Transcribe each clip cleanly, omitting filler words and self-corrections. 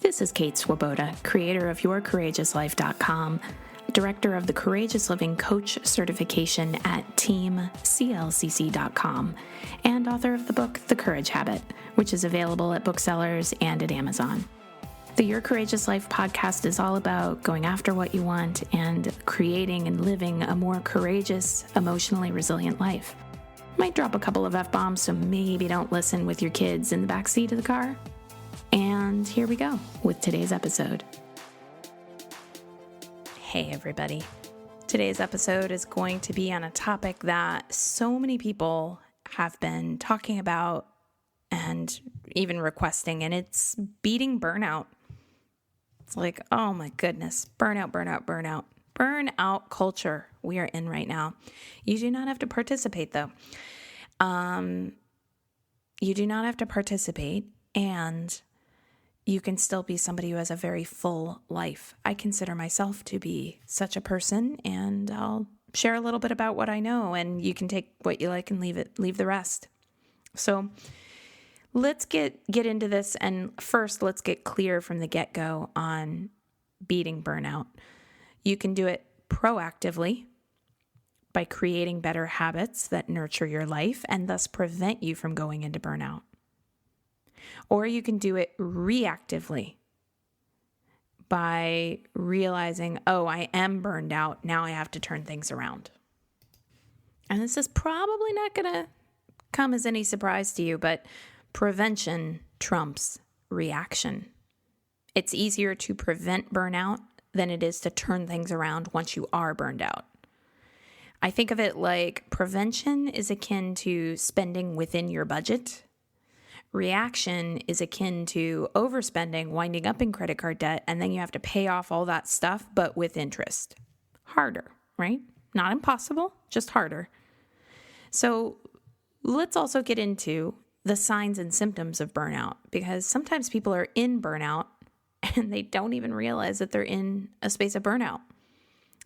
This is Kate Swoboda, creator of YourCourageousLife.com, director of the Courageous Living Coach certification at TeamCLCC.com, and author of the book, The Courage Habit, which is available at booksellers and at Amazon. The Your Courageous Life podcast is all about going after what you want and creating and living a more courageous, emotionally resilient life. Might drop a couple of F-bombs, so maybe don't listen with your kids in the backseat of the car. And here we go with today's episode. Hey, everybody. Today's episode is going to be on a topic that so many people have been talking about and even requesting, and it's beating burnout. It's like, oh my goodness, burnout culture we are in right now. You do not have to participate, though. You do not have to participate, and you can still be somebody who has a very full life. I consider myself to be such a person, and I'll share a little bit about what I know, and you can take what you like and leave the rest. So let's get into this, and first let's get clear from the get-go on beating burnout. You can do it proactively by creating better habits that nurture your life and thus prevent you from going into burnout. Or you can do it reactively by realizing, oh, I am burned out. Now I have to turn things around. And this is probably not going to come as any surprise to you, but prevention trumps reaction. It's easier to prevent burnout than it is to turn things around once you are burned out. I think of it like prevention is akin to spending within your budget. Reaction is akin to overspending, winding up in credit card debt, and then you have to pay off all that stuff, but with interest. Harder, right? Not impossible, just harder. So let's also get into the signs and symptoms of burnout, because sometimes people are in burnout and they don't even realize that they're in a space of burnout.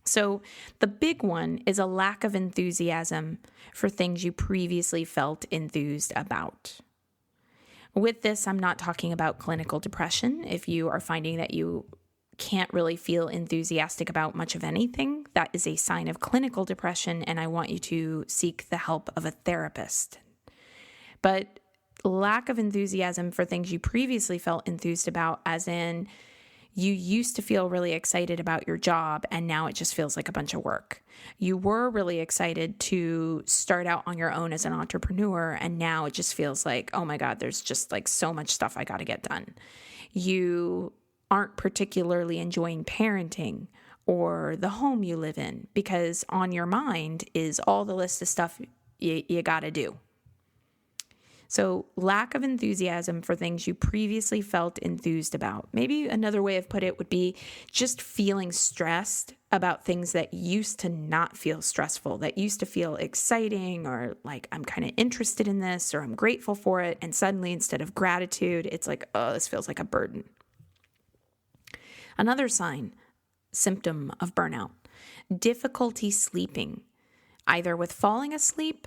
So the big one is a lack of enthusiasm for things you previously felt enthused about. With this, I'm not talking about clinical depression. If you are finding that you can't really feel enthusiastic about much of anything, that is a sign of clinical depression, and I want you to seek the help of a therapist. But lack of enthusiasm for things you previously felt enthused about, as in you used to feel really excited about your job and now it just feels like a bunch of work. You were really excited to start out on your own as an entrepreneur, and now it just feels like, oh my God, there's just like so much stuff I got to get done. You aren't particularly enjoying parenting or the home you live in because on your mind is all the list of stuff you got to do. So lack of enthusiasm for things you previously felt enthused about. Maybe another way of put it would be just feeling stressed about things that used to not feel stressful, that used to feel exciting, or like I'm kind of interested in this, or I'm grateful for it. And suddenly instead of gratitude, it's like, oh, this feels like a burden. Another symptom of burnout, difficulty sleeping, either with falling asleep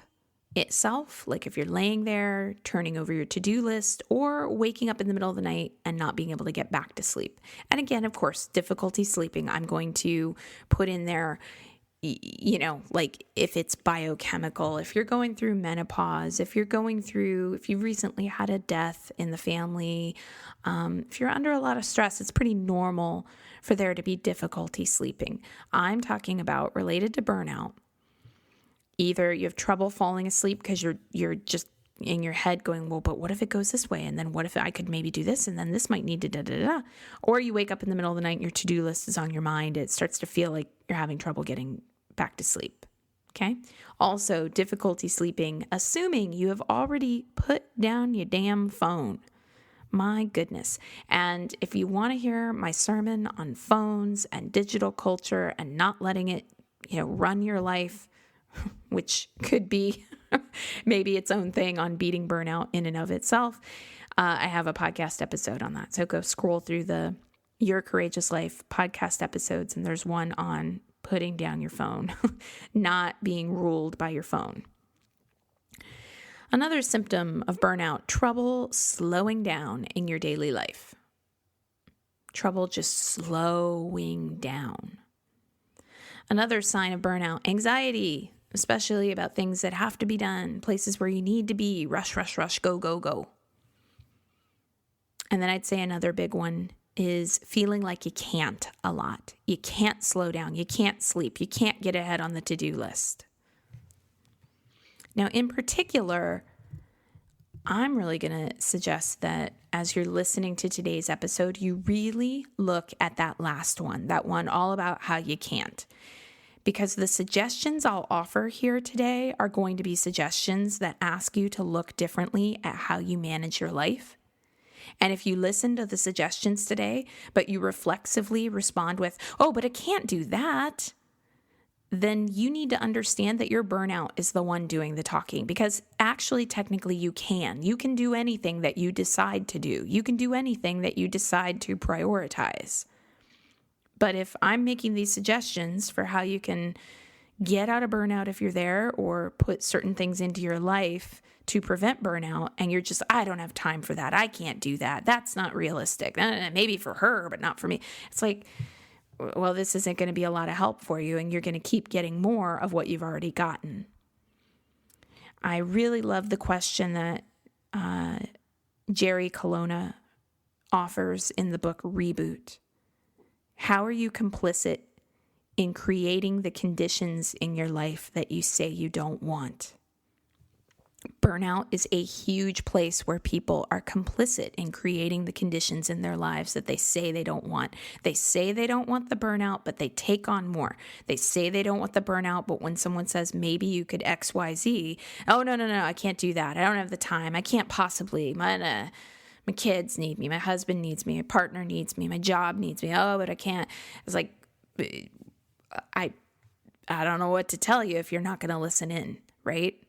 itself, like if you're laying there, turning over your to-do list, or waking up in the middle of the night and not being able to get back to sleep. And again, of course, difficulty sleeping, I'm going to put in there, like if it's biochemical, if you're going through menopause, if you recently had a death in the family, if you're under a lot of stress, it's pretty normal for there to be difficulty sleeping. I'm talking about related to burnout. Either you have trouble falling asleep because you're just in your head going, well, but what if it goes this way? And then what if I could maybe do this? And then this might need to da-da-da-da. Or you wake up in the middle of the night and your to-do list is on your mind. It starts to feel like you're having trouble getting back to sleep. Okay? Also, difficulty sleeping, assuming you have already put down your damn phone. My goodness. And if you want to hear my sermon on phones and digital culture and not letting it, run your life, which could be maybe its own thing on beating burnout in and of itself, I have a podcast episode on that. So go scroll through the Your Courageous Life podcast episodes, and there's one on putting down your phone, not being ruled by your phone. Another symptom of burnout, trouble slowing down in your daily life. trouble just slowing down. Another sign of burnout, anxiety, especially about things that have to be done, places where you need to be, rush, rush, rush, go, go, go. And then I'd say another big one is feeling like you can't a lot. You can't slow down. You can't sleep. You can't get ahead on the to-do list. Now, in particular, I'm really going to suggest that as you're listening to today's episode, you really look at that last one, that one all about how you can't. Because the suggestions I'll offer here today are going to be suggestions that ask you to look differently at how you manage your life. And if you listen to the suggestions today, but you reflexively respond with, oh, but I can't do that, then you need to understand that your burnout is the one doing the talking, because actually, technically, you can. You can do anything that you decide to do. You can do anything that you decide to prioritize. But if I'm making these suggestions for how you can get out of burnout if you're there, or put certain things into your life to prevent burnout, and you're just, I don't have time for that. I can't do that. That's not realistic. Maybe for her, but not for me. It's like, well, this isn't going to be a lot of help for you, and you're going to keep getting more of what you've already gotten. I really love the question that Jerry Colonna offers in the book Reboot. How are you complicit in creating the conditions in your life that you say you don't want? Burnout is a huge place where people are complicit in creating the conditions in their lives that they say they don't want. They say they don't want the burnout, but they take on more. They say they don't want the burnout, but when someone says, maybe you could X, Y, Z, oh, no, I can't do that. I don't have the time. I can't possibly. My kids need me. My husband needs me. My partner needs me. My job needs me. Oh, but I can't. It's like, I don't know what to tell you if you're not going to listen in, right?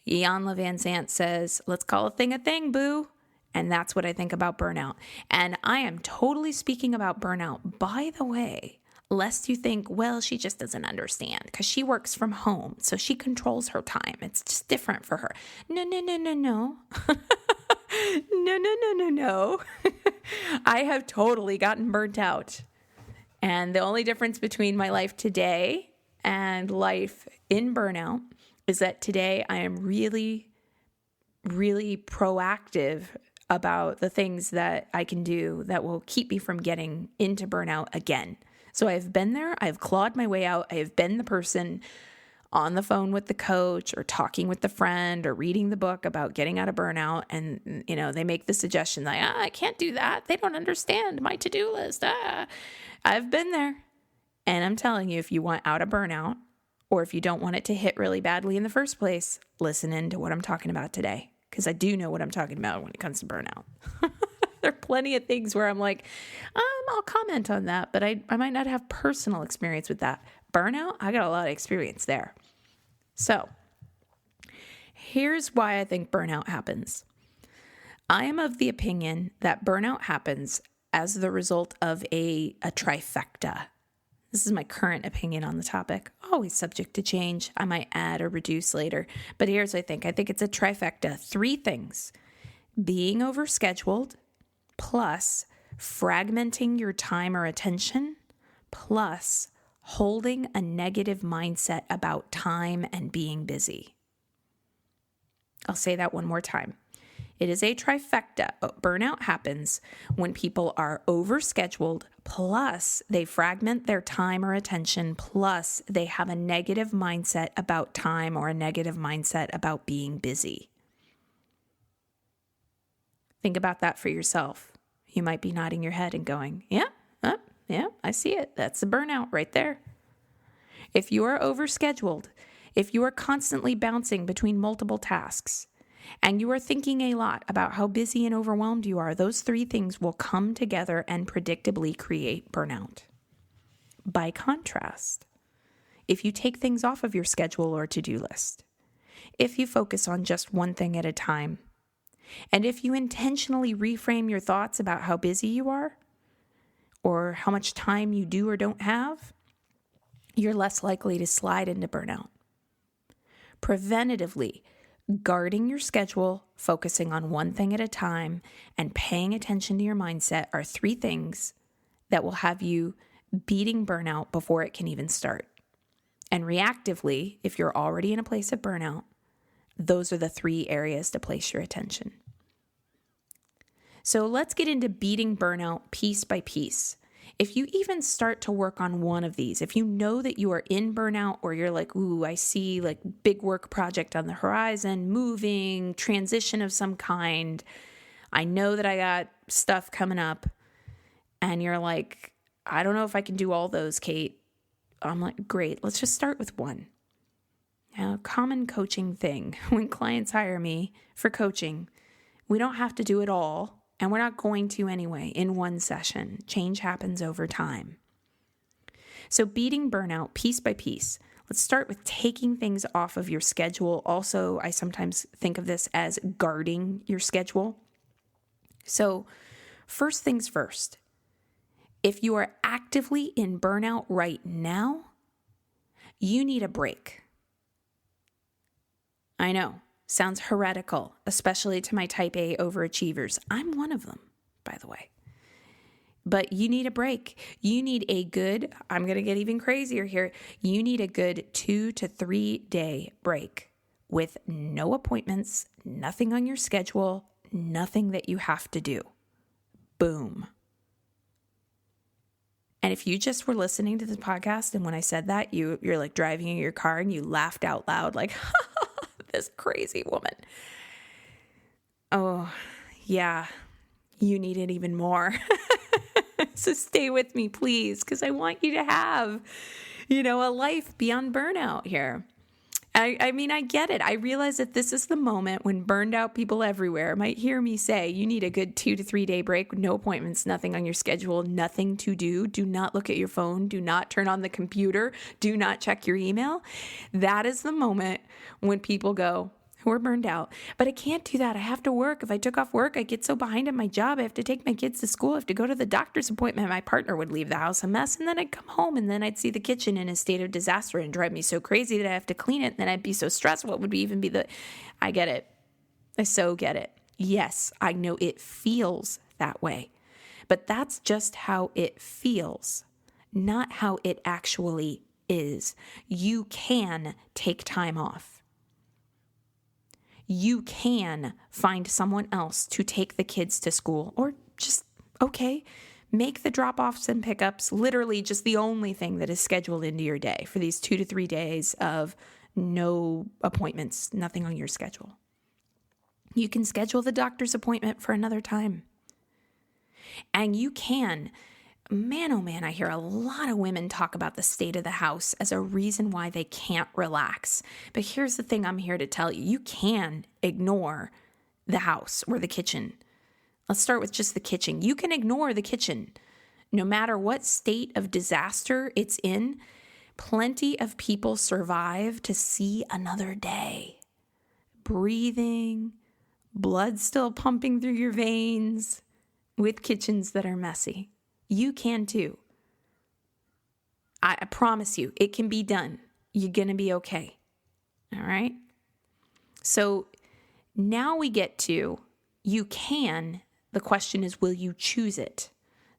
Jan Van Zant says, let's call a thing, boo. And that's what I think about burnout. And I am totally speaking about burnout, by the way, lest you think, well, she just doesn't understand because she works from home, so she controls her time. It's just different for her. No. No. I have totally gotten burnt out. And the only difference between my life today and life in burnout is that today I am really, really proactive about the things that I can do that will keep me from getting into burnout again. So I've been there. I've clawed my way out. I have been the person on the phone with the coach or talking with the friend or reading the book about getting out of burnout. And, they make the suggestion like, I can't do that. They don't understand my to-do list. I've been there. And I'm telling you, if you want out of burnout, or if you don't want it to hit really badly in the first place, listen in to what I'm talking about today, because I do know what I'm talking about when it comes to burnout. There are plenty of things where I'm like, I'll comment on that, but I might not have personal experience with that. Burnout, I got a lot of experience there. So here's why I think burnout happens. I am of the opinion that burnout happens as the result of a trifecta. This is my current opinion on the topic, always subject to change. I might add or reduce later, but here's what I think. I think it's a trifecta. 3 things: being overscheduled, plus fragmenting your time or attention, plus holding a negative mindset about time and being busy. I'll say that one more time. It is a trifecta. Burnout happens when people are overscheduled, plus they fragment their time or attention, plus they have a negative mindset about time or a negative mindset about being busy. Think about that for yourself. You might be nodding your head and going, yeah, I see it. That's the burnout right there. If you are overscheduled, if you are constantly bouncing between multiple tasks, and you are thinking a lot about how busy and overwhelmed you are, those 3 things will come together and predictably create burnout. By contrast, if you take things off of your schedule or to-do list, if you focus on just one thing at a time, and if you intentionally reframe your thoughts about how busy you are, or how much time you do or don't have, you're less likely to slide into burnout. Preventatively, guarding your schedule, focusing on one thing at a time, and paying attention to your mindset are 3 things that will have you beating burnout before it can even start. And reactively, if you're already in a place of burnout, those are the 3 areas to place your attention. So let's get into beating burnout piece by piece. If you even start to work on one of these, if you know that you are in burnout or you're like, ooh, I see like big work project on the horizon, moving, transition of some kind, I know that I got stuff coming up, and you're like, I don't know if I can do all those, Kate. I'm like, great, let's just start with one. Now, a common coaching thing when clients hire me for coaching, we don't have to do it all, and we're not going to anyway in one session. Change happens over time. So beating burnout piece by piece. Let's start with taking things off of your schedule. Also, I sometimes think of this as guarding your schedule. So first things first, if you are actively in burnout right now, you need a break. I know, sounds heretical, especially to my type A overachievers. I'm one of them, by the way. But you need a break. You need a good, I'm going to get even crazier here. You need a good 2 to 3 day break with no appointments, nothing on your schedule, nothing that you have to do. Boom. And if you just were listening to this podcast and when I said that, you're like driving in your car and you laughed out loud like, this crazy woman. Oh, yeah, you need it even more. So stay with me, please, because I want you to have, a life beyond burnout here. I mean, I get it. I realize that this is the moment when burned out people everywhere might hear me say, you need a good 2 to 3 day break, no appointments, nothing on your schedule, nothing to do. Do not look at your phone. Do not turn on the computer. Do not check your email. That is the moment when people go, who are burned out. But I can't do that. I have to work. If I took off work, I get so behind in my job. I have to take my kids to school. I have to go to the doctor's appointment. My partner would leave the house a mess. And then I'd come home and then I'd see the kitchen in a state of disaster and drive me so crazy that I have to clean it. And then I'd be so stressed. What would even be I get it. I so get it. Yes, I know it feels that way. But that's just how it feels, not how it actually is. You can take time off. You can find someone else to take the kids to school or just, make the drop-offs and pickups literally just the only thing that is scheduled into your day for these 2 to 3 days of no appointments, nothing on your schedule. You can schedule the doctor's appointment for another time. And you can, man, oh man, I hear a lot of women talk about the state of the house as a reason why they can't relax. But here's the thing I'm here to tell you. You can ignore the house or the kitchen. Let's start with just the kitchen. You can ignore the kitchen. No matter what state of disaster it's in, plenty of people survive to see another day. Breathing, blood still pumping through your veins, with kitchens that are messy. You can too. I promise you, it can be done. You're going to be okay. All right? So now we get to, you can, the question is, will you choose it?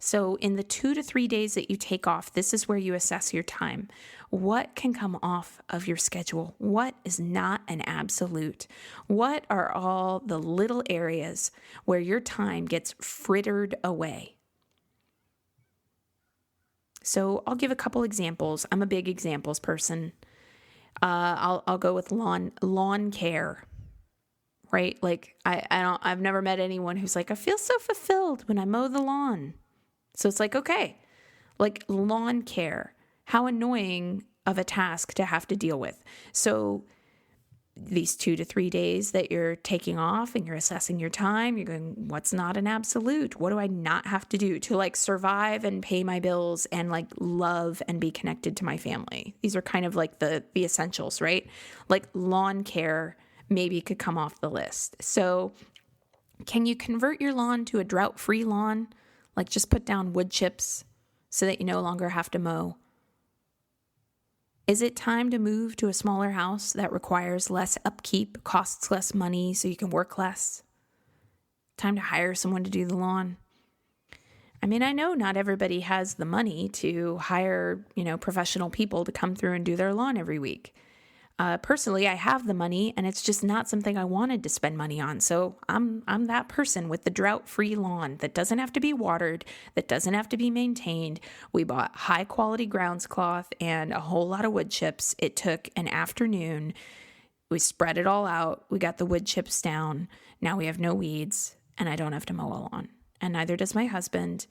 So in the 2 to 3 days that you take off, this is where you assess your time. What can come off of your schedule? What is not an absolute? What are all the little areas where your time gets frittered away? So I'll give a couple examples. I'm a big examples person. I'll go with lawn care, right? Like I've never met anyone who's like, I feel so fulfilled when I mow the lawn. So it's like, okay, like lawn care, how annoying of a task to have to deal with. So these 2 to 3 days that you're taking off and you're assessing your time, you're going, what's not an absolute? What do I not have to do to like survive and pay my bills and like love and be connected to my family? These are kind of like the essentials, right? Like lawn care maybe could come off the list. So can you convert your lawn to a drought-free lawn? Like just put down wood chips so that you no longer have to mow. Is it time to move to a smaller house that requires less upkeep, costs less money so you can work less? Time to hire someone to do the lawn. I mean, I know not everybody has the money to hire, professional people to come through and do their lawn every week. Personally, I have the money, and it's just not something I wanted to spend money on. So I'm that person with the drought-free lawn that doesn't have to be watered, that doesn't have to be maintained. We bought high-quality grounds cloth and a whole lot of wood chips. It took an afternoon. We spread it all out. We got the wood chips down. Now we have no weeds, and I don't have to mow a lawn. And neither does my husband.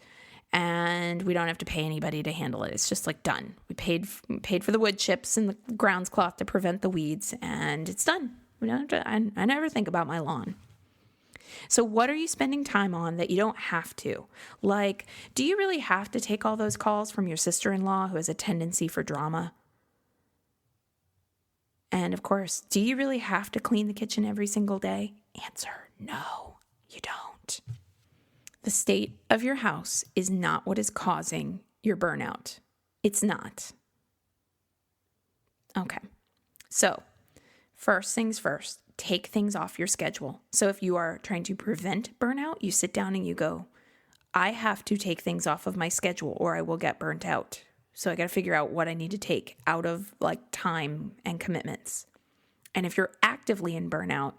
And we don't have to pay anybody to handle it. It's just like done. We paid for the wood chips and the grounds cloth to prevent the weeds, and it's done. I never think about my lawn. So what are you spending time on that you don't have to? Like, do you really have to take all those calls from your sister-in-law who has a tendency for drama? And of course, do you really have to clean the kitchen every single day? Answer, no, you don't. The state of your house is not what is causing your burnout. It's not. Okay. So, first things first, take things off your schedule. So if you are trying to prevent burnout, you sit down and you go, I have to take things off of my schedule or I will get burnt out. So I got to figure out what I need to take out of time and commitments. And if you're actively in burnout,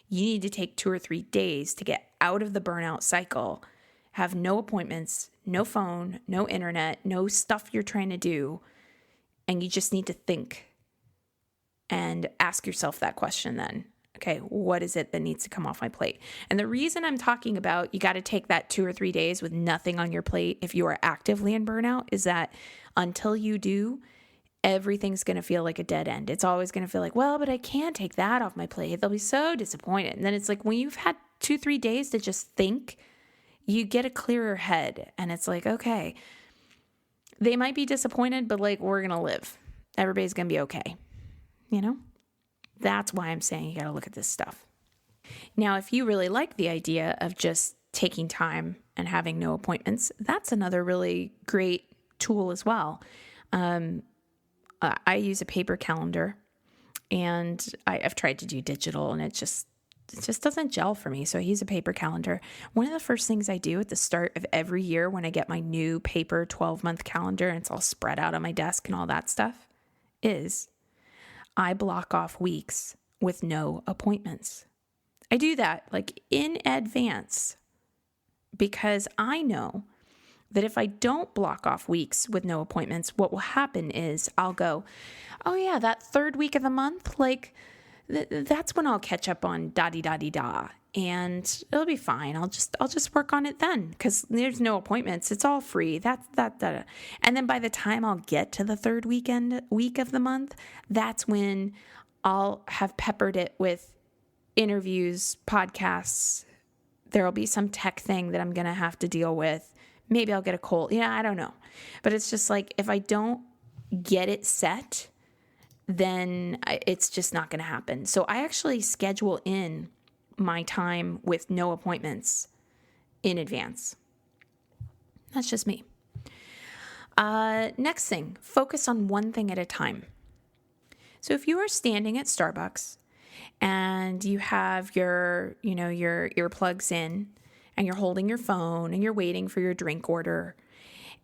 you need to take 2 or 3 days to get out of the burnout cycle, have no appointments, no phone, no internet, no stuff you're trying to do, and you just need to think and ask yourself that question then. Okay, what is it that needs to come off my plate? And the reason I'm talking about you got to take that 2 or 3 days with nothing on your plate if you are actively in burnout is that until you do, everything's going to feel like a dead end. It's always going to feel like, well, but I can't take that off my plate. They'll be so disappointed. And then it's like when you've had 2-3 days to just think, you get a clearer head. And it's like, okay, they might be disappointed, but we're going to live. Everybody's going to be okay. That's why I'm saying you got to look at this stuff. Now, if you really like the idea of just taking time and having no appointments, that's another really great tool as well. I use a paper calendar, and I've tried to do digital, and it just doesn't gel for me. So I use a paper calendar. One of the first things I do at the start of every year when I get my new paper 12-month calendar, and it's all spread out on my desk and all that stuff, is I block off weeks with no appointments. I do that in advance because I know that if I don't block off weeks with no appointments, what will happen is I'll go, oh yeah, that third week of the month, that's when I'll catch up on da-di-da-di-da. And it'll be fine. I'll just work on it then because there's no appointments. It's all free. That. And then by the time I'll get to the third week of the month, that's when I'll have peppered it with interviews, podcasts. There'll be some tech thing that I'm going to have to deal with. Maybe I'll get a cold. Yeah, I don't know. But it's just if I don't get it set, then it's just not going to happen. So I actually schedule in my time with no appointments in advance. That's just me. Next thing, focus on one thing at a time. So if you are standing at Starbucks and you have your earplugs in and you're holding your phone and you're waiting for your drink order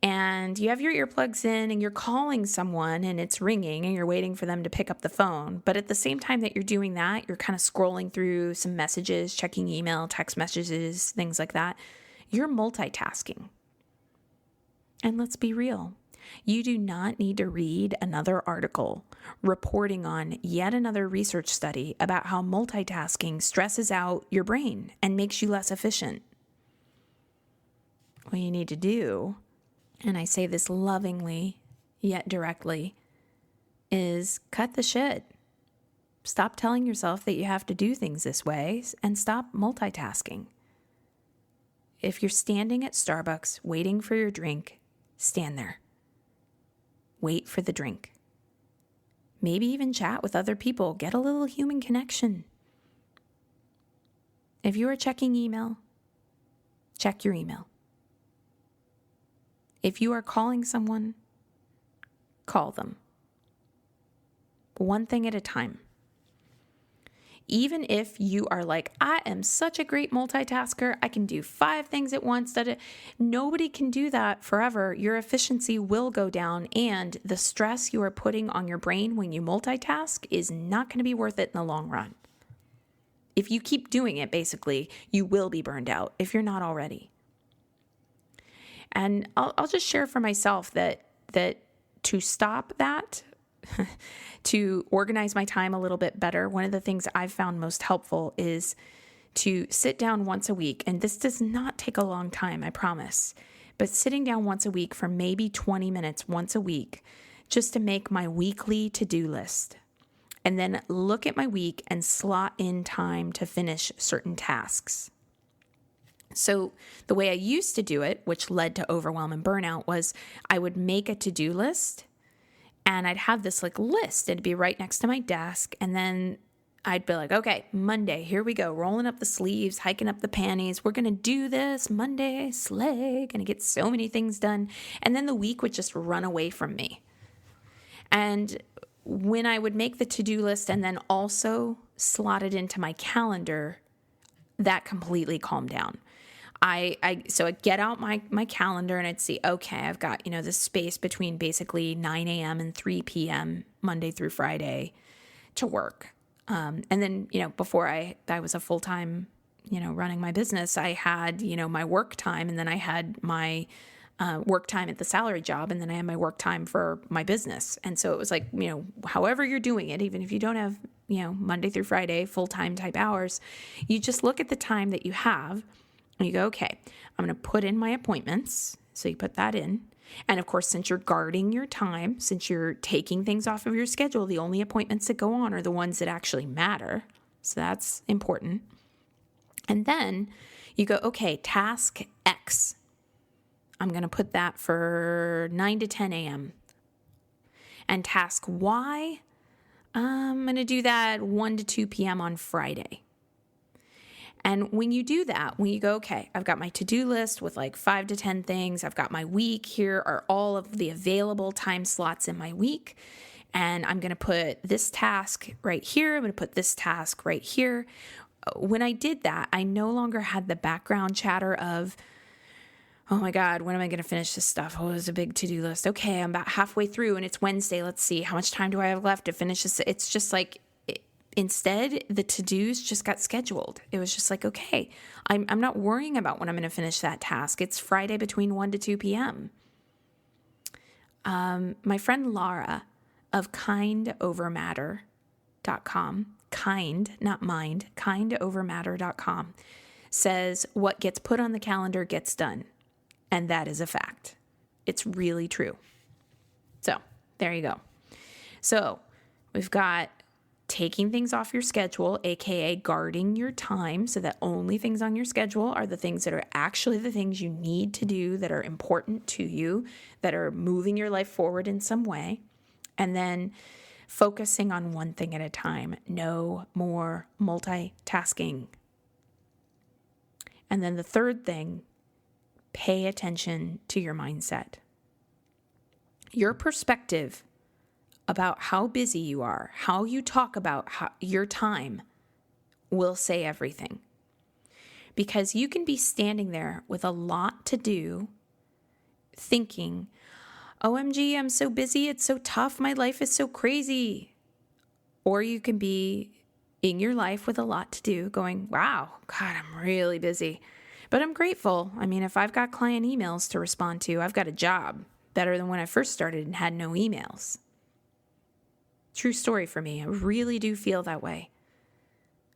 and you have your earplugs in and you're calling someone and it's ringing and you're waiting for them to pick up the phone. But at the same time that you're doing that, you're kind of scrolling through some messages, checking email, text messages, things like that. You're multitasking. And let's be real. You do not need to read another article reporting on yet another research study about how multitasking stresses out your brain and makes you less efficient. What you need to do, and I say this lovingly yet directly, is cut the shit. Stop telling yourself that you have to do things this way and stop multitasking. If you're standing at Starbucks waiting for your drink, stand there. Wait for the drink. Maybe even chat with other people. Get a little human connection. If you are checking email, check your email. If you are calling someone, call them. One thing at a time. even if you are like, I am such a great multitasker, I can do 5 things at once, nobody can do that forever. Your efficiency will go down, and the stress you are putting on your brain when you multitask is not going to be worth it in the long run. If you keep doing it, basically, you will be burned out if you're not already. And I'll just share for myself that to stop that, to organize my time a little bit better, one of the things I've found most helpful is to sit down once a week. And this does not take a long time, I promise. But sitting down once a week for maybe 20 minutes once a week, just to make my weekly to-do list. And then look at my week and slot in time to finish certain tasks. So the way I used to do it, which led to overwhelm and burnout, was I would make a to-do list. And I'd have this list. It'd be right next to my desk. And then I'd be like, okay, Monday, here we go. Rolling up the sleeves, hiking up the panties. We're going to do this Monday, slay. Going to get so many things done. And then the week would just run away from me. And when I would make the to-do list and then also slot it into my calendar, that completely calmed down. So I'd get out my calendar and I'd see, okay, I've got, this space between basically 9 a.m. and 3 p.m. Monday through Friday to work. And then, before I was a full-time, running my business, I had, my work time, and then I had my work time at the salary job, and then I had my work time for my business. And so it was like, however you're doing it, even if you don't have, Monday through Friday full-time type hours, you just look at the time that you have. And you go, okay, I'm going to put in my appointments. So you put that in. And of course, since you're guarding your time, since you're taking things off of your schedule, the only appointments that go on are the ones that actually matter. So that's important. And then you go, okay, task X. I'm going to put that for 9 to 10 a.m. And task Y, I'm going to do that 1 to 2 p.m. on Friday. And when you do that, when you go, okay, I've got my to-do list with 5 to 10 things. I've got my week. Here are all of the available time slots in my week. And I'm going to put this task right here. I'm going to put this task right here. When I did that, I no longer had the background chatter of, oh my God, when am I going to finish this stuff? Oh, it's a big to-do list. Okay, I'm about halfway through and it's Wednesday. Let's see, how much time do I have left to finish this? It's just instead, the to-dos just got scheduled. It was just okay, I'm not worrying about when I'm going to finish that task. It's Friday between 1 to 2 p.m. My friend Laura of kindovermatter.com, kind, not mind, kindovermatter.com, says what gets put on the calendar gets done. And that is a fact. It's really true. So there you go. So we've got taking things off your schedule, aka guarding your time so that only things on your schedule are the things that are actually the things you need to do, that are important to you, that are moving your life forward in some way. And then focusing on one thing at a time. No more multitasking. And then the third thing, pay attention to your mindset. Your perspective about how busy you are, how you talk about your time will say everything. Because you can be standing there with a lot to do, thinking, OMG, I'm so busy, it's so tough, my life is so crazy. Or you can be in your life with a lot to do, going, wow, God, I'm really busy. But I'm grateful. I mean, if I've got client emails to respond to, I've got a job better than when I first started and had no emails. True story for me. I really do feel that way.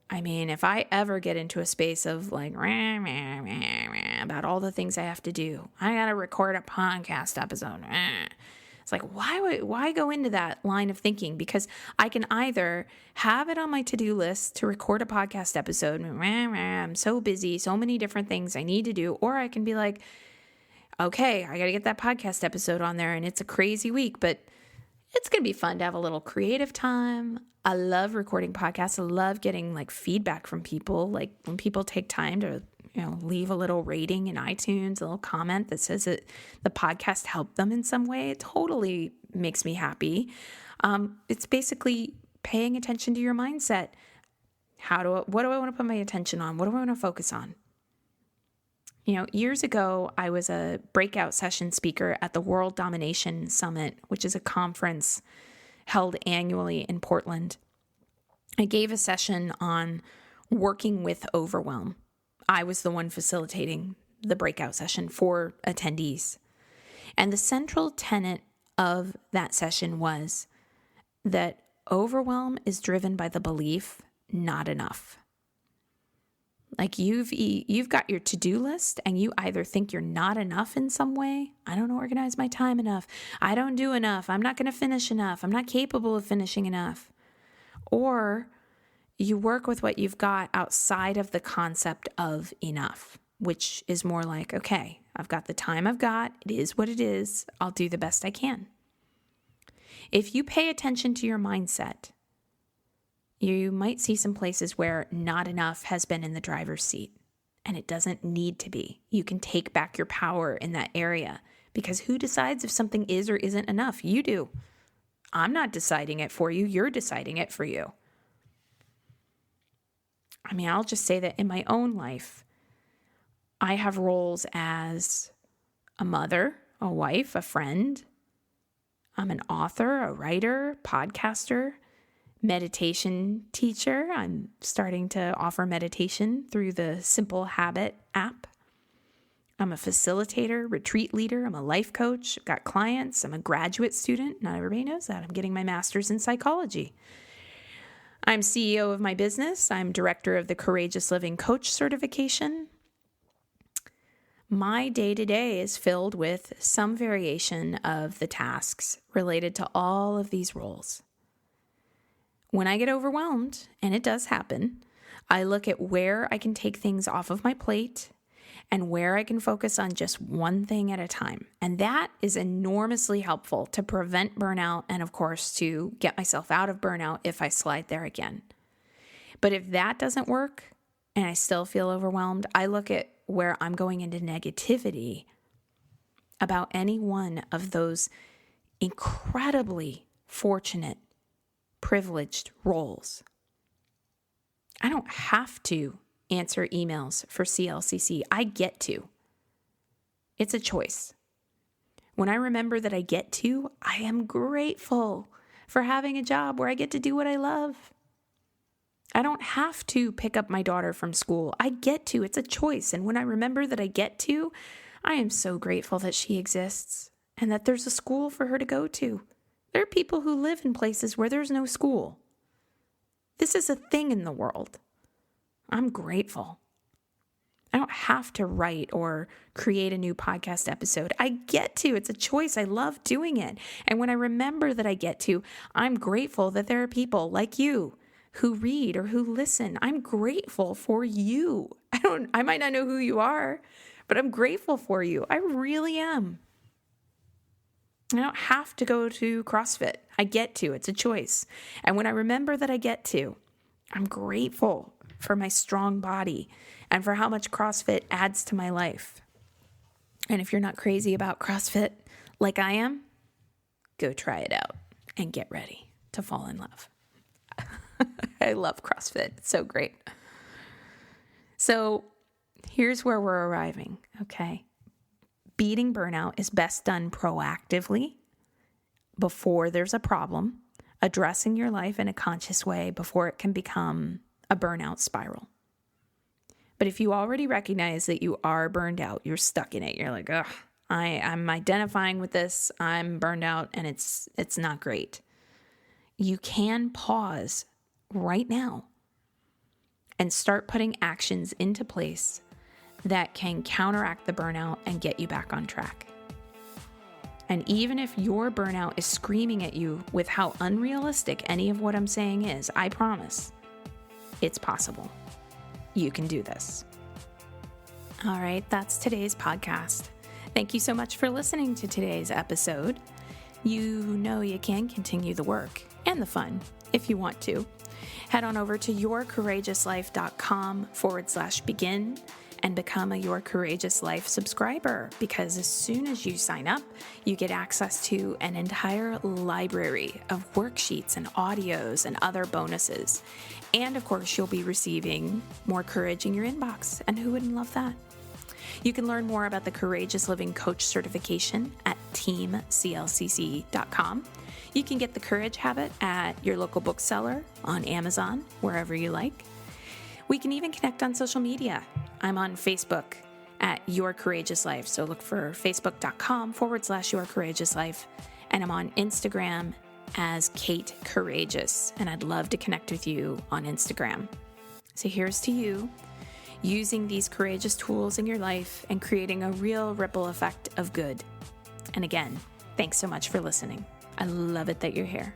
I mean, if I ever get into a space of about all the things I have to do, I got to record a podcast episode. It's why go into that line of thinking? Because I can either have it on my to-do list to record a podcast episode, I'm so busy, so many different things I need to do, or I can be like, okay, I got to get that podcast episode on there, and it's a crazy week, but it's going to be fun to have a little creative time. I love recording podcasts. I love getting feedback from people. When people take time to, leave a little rating in iTunes, a little comment that says that the podcast helped them in some way. It totally makes me happy. It's basically paying attention to your mindset. What do I want to put my attention on? What do I want to focus on? Years ago, I was a breakout session speaker at the World Domination Summit, which is a conference held annually in Portland. I gave a session on working with overwhelm. I was the one facilitating the breakout session for attendees. And the central tenet of that session was that overwhelm is driven by the belief, not enough. Like you've got your to-do list and you either think you're not enough in some way. I don't organize my time enough. I don't do enough. I'm not going to finish enough. I'm not capable of finishing enough. Or you work with what you've got outside of the concept of enough, which is more like, okay, I've got the time I've got. It is what it is. I'll do the best I can. If you pay attention to your mindset, you might see some places where not enough has been in the driver's seat, and it doesn't need to be. You can take back your power in that area, because who decides if something is or isn't enough? You do. I'm not deciding it for you. You're deciding it for you. I'll just say that in my own life, I have roles as a mother, a wife, a friend. I'm an author, a writer, podcaster, meditation teacher. I'm starting to offer meditation through the Simple Habit app. I'm a facilitator, retreat leader. I'm a life coach. I've got clients. I'm a graduate student. Not everybody knows that. I'm getting my master's in psychology. I'm CEO of my business. I'm director of the Courageous Living Coach certification. My day-to-day is filled with some variation of the tasks related to all of these roles. When I get overwhelmed, and it does happen, I look at where I can take things off of my plate and where I can focus on just one thing at a time. And that is enormously helpful to prevent burnout and, of course, to get myself out of burnout if I slide there again. But if that doesn't work and I still feel overwhelmed, I look at where I'm going into negativity about any one of those incredibly fortunate, privileged roles. I don't have to answer emails for CLCC. I get to. It's a choice. When I remember that I get to, I am grateful for having a job where I get to do what I love. I don't have to pick up my daughter from school. I get to. It's a choice. And when I remember that I get to, I am so grateful that she exists and that there's a school for her to go to. There are people who live in places where there's no school. This is a thing in the world. I'm grateful. I don't have to write or create a new podcast episode. I get to. It's a choice. I love doing it. And when I remember that I get to, I'm grateful that there are people like you who read or who listen. I'm grateful for you. I might not know who you are, but I'm grateful for you. I really am. I don't have to go to CrossFit. I get to. It's a choice. And when I remember that I get to, I'm grateful for my strong body and for how much CrossFit adds to my life. And if you're not crazy about CrossFit like I am, go try it out and get ready to fall in love. I love CrossFit. It's so great. So here's where we're arriving, okay? Beating burnout is best done proactively before there's a problem, addressing your life in a conscious way before it can become a burnout spiral. But if you already recognize that you are burned out, you're stuck in it, you're like, ugh, I'm identifying with this, I'm burned out, and it's not great. You can pause right now and start putting actions into place that can counteract the burnout and get you back on track. And even if your burnout is screaming at you with how unrealistic any of what I'm saying is, I promise it's possible. You can do this. All right, that's today's podcast. Thank you so much for listening to today's episode. You know you can continue the work and the fun if you want to. Head on over to yourcourageouslife.com/begin and become a Your Courageous Life subscriber, because as soon as you sign up, you get access to an entire library of worksheets and audios and other bonuses. And of course, you'll be receiving more courage in your inbox. And who wouldn't love that? You can learn more about the Courageous Living Coach certification at teamclcc.com. You can get the Courage Habit at your local bookseller, on Amazon, wherever you like. We can even connect on social media. I'm on Facebook at Your Courageous Life. So look for facebook.com/Your Courageous Life. And I'm on Instagram as Kate Courageous. And I'd love to connect with you on Instagram. So here's to you, using these courageous tools in your life and creating a real ripple effect of good. And again, thanks so much for listening. I love it that you're here.